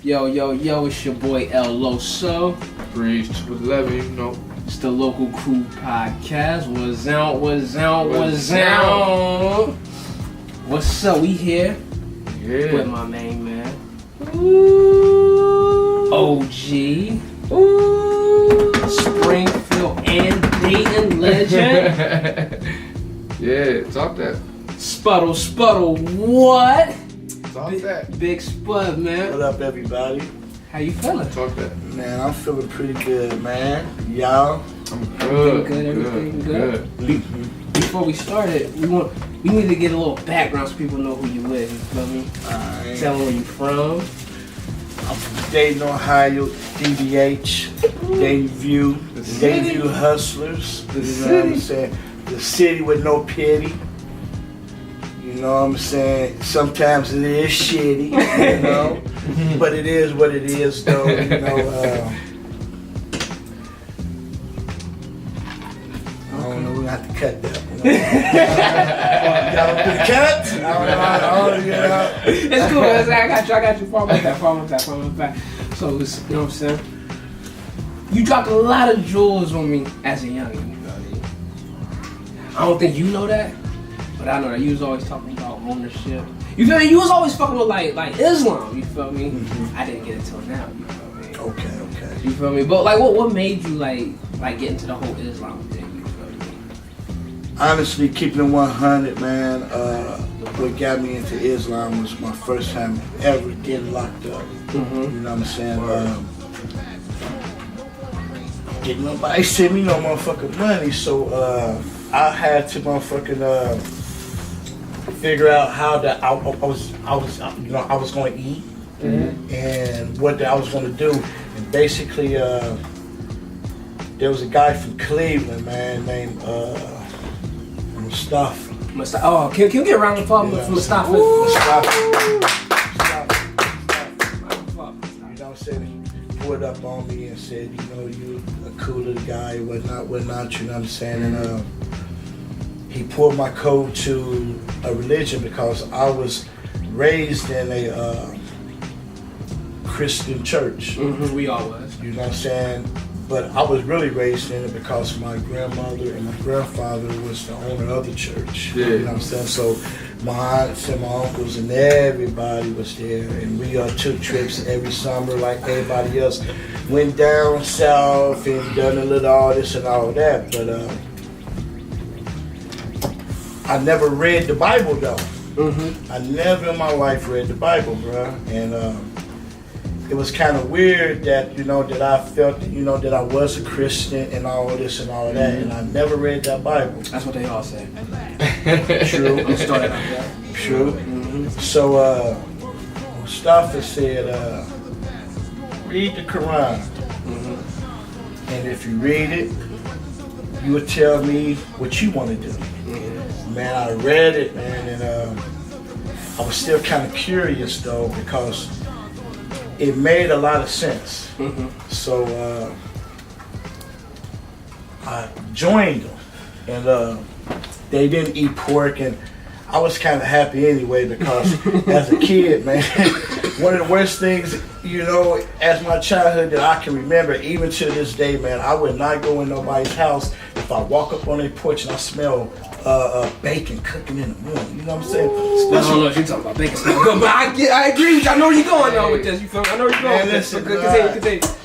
Yo, it's your boy El Loso. Breeze 211, you know. It's the Local Crew Podcast. What's out? What's up? We here with my main man. Ooh. OG. Ooh. Springfield and Dayton legend. Yeah, talk that. Sputtle, what? Talk that. Big Spud, man. What up, everybody? How you feeling? Talk that. Man, I'm feeling pretty good, man. Y'all? I'm good. Everything good. Before we started, we need to get a little background so people know who you is. You feel me? Tell them where you from. I'm from Dayton, Ohio, DBH, Dayton View, Dayton View Hustlers. You know what I'm saying? The city with no pity. You know what I'm saying? Sometimes it is shitty, you know, but it is what it is, though. You know, I don't know. We have to cut that. Cut? I don't know. It's cool. I got you. Follow that. So, you know what I'm saying? You dropped a lot of jewels on me as a youngin'. You know what I mean? I don't think you know that. But I know that you was always talking about ownership. You feel me? You was always fucking with like Islam. You feel me? Mm-hmm. I didn't get it till now. You feel me? Okay. You feel me? But like, what made you like get into the whole Islam thing? You feel me? Honestly, keeping it 100, man. What got me into Islam was my first time ever getting locked up. Mm-hmm. You know what I'm saying? Getting nobody send me no motherfucking money, so I had to motherfucking figure out how that I was going to eat, and what I was going to do. And basically, there was a guy from Cleveland, man, named Mustafa. Oh, can you get a round of applause for Mustafa? Mustafa. You know what I'm saying? He pulled up on me and said, you know, you a cooler guy, whatnot, you know what I'm saying? And he pulled my code to a religion because I was raised in a Christian church. Mm-hmm, we all was. You know what I'm saying? But I was really raised in it because my grandmother and my grandfather was the owner of the church. Yeah. You know what I'm saying? So my aunts and my uncles and everybody was there. And we took trips every summer like everybody else. Went down south and done a little all this and all that. But I never read the Bible though. Mm-hmm. I never in my life read the Bible, bro. And it was kind of weird that, you know, that I felt that, you know, that I was a Christian and all this and all that. And I never read that Bible. That's what they all say. True. I'm starting like that. True. Mm-hmm. So Mustafa said, read the Quran. Mm-hmm. And if you read it, you would tell me what you want to do. Mm-hmm. Man, I read it, man, and I was still kind of curious though because it made a lot of sense. Mm-hmm. So I joined them, and they didn't eat pork, and I was kind of happy anyway because as a kid, man, one of the worst things, you know, as my childhood that I can remember, even to this day, man, I would not go in nobody's house if I walk up on their porch and I smell bacon cooking in the morning. You know what I'm saying? I don't know if you're talking about bacon smell good, but I agree with you. I know where you're going on with this. You feel me? I know where you're going with this.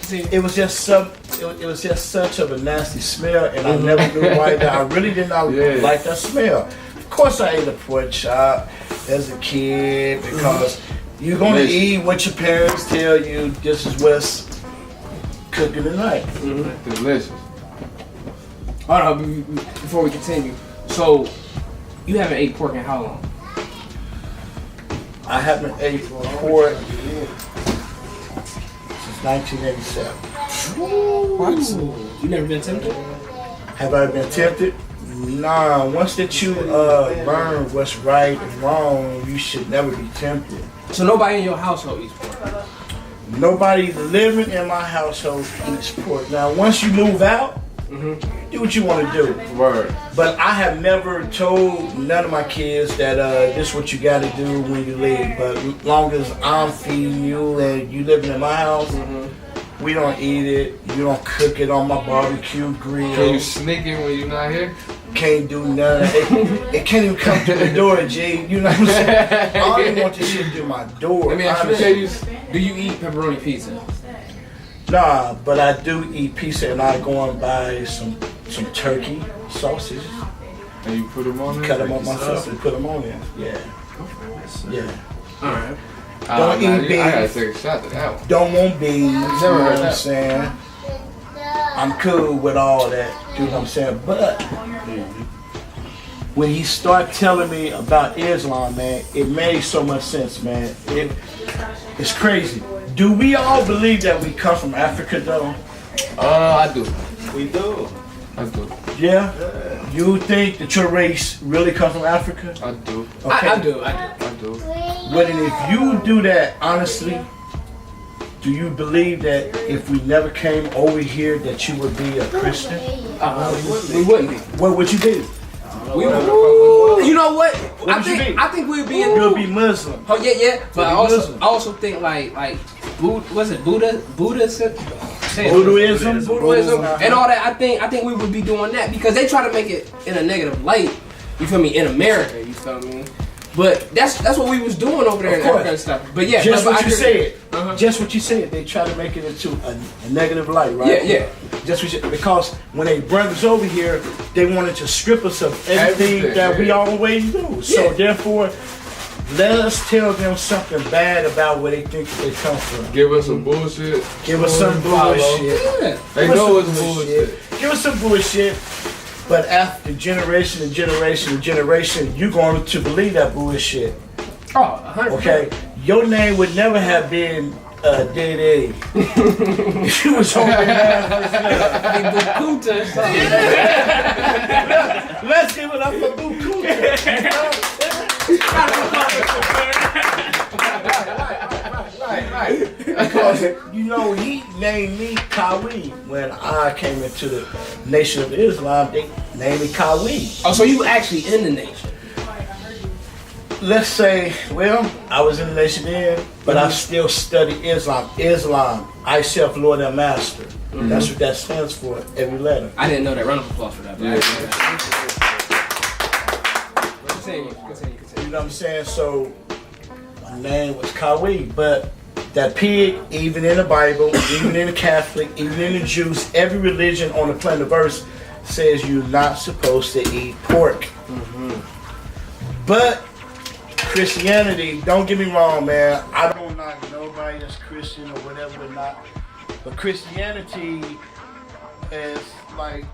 Continue. It was just such of a nasty smell, and I never knew why. That I really did not like that smell. Of course, I ate a pork chop as a kid because you're gonna eat what your parents tell you. This is what's cooking tonight. Mm-hmm. Delicious. Hold on, before we continue. So, you haven't ate pork in how long? I haven't ate pork since 1987. What? You never been tempted? Have I been tempted? Nah. Once that you learn what's right and wrong, you should never be tempted. So nobody in your household eats pork? Nobody living in my household eats pork. Now, once you move out, Do what you want to do. Word. But I have never told none of my kids that this is what you got to do when you leave. But as long as I'm feeding you and you living in my house, we don't eat it. You don't cook it on my barbecue grill. Can you sneak in when you're not here? Can't do none of it. It can't even come to the door, G. You know what I'm saying? I don't even want this shit to my door. Let me ask you, do you eat pepperoni pizza? Nah, but I do eat pizza, and I go and buy some turkey sausages. And you put them on there? Cut them up myself and put them on there. Yeah. Yeah. All right. Don't eat beef. I gotta take a shot at that one. Don't want beans. You Never know heard what I'm that. saying? I'm cool with all that. You know what I'm saying? But when he started telling me about Islam, man, it made so much sense, man. It's crazy. Do we all believe that we come from Africa, though? I do. We do. I do. Yeah? You think that your race really comes from Africa? I do. Okay. I do. I do. Well, and if you do that, honestly, do you believe that if we never came over here that you would be a Christian? We wouldn't be. What would you be? You know what? would you be? I think we'd be in. You'll be Muslim. Oh yeah. But I Muslim. also think like was it Buddhism, Buddhism. and all that. I think we would be doing that because they try to make it in a negative light. You feel me? In America, you feel me? But that's what we was doing over there in Africa and stuff. But yeah, Just but what I you agree. said. Just what you said. They try to make it into a negative light, right? Yeah. Just what you, because when they brought us over here, they wanted to strip us of everything that we always do. So Yeah. therefore, let us tell them something bad about where they think they come from. Give us some bullshit. Give us some bullshit. Yeah. They Give us know some it's bullshit. Give us some bullshit. But after generation and generation and generation, you're going to believe that bullshit. Oh, 100%. Okay? Your name would never have been Dead Eddie. If you was over there. Let's give it up for Bukuta. Right. Because, you know, he named me Kawi. When I came into the Nation of Islam, they named me Kawi. Oh, so you actually in the nation? Let's say, well, I was in the nation then, but I still study Islam. I self Lord and Master. That's what that stands for, every letter. I didn't know that. Round of applause for that. Yeah. Continue. You know what I'm saying? So, my name was Kawi, but that pig, even in the Bible, even in the Catholic, even in the Jews, every religion on the planet of Earth says you're not supposed to eat pork. But Christianity, don't get me wrong, man. I don't knock nobody that's Christian or whatever or not. But Christianity is like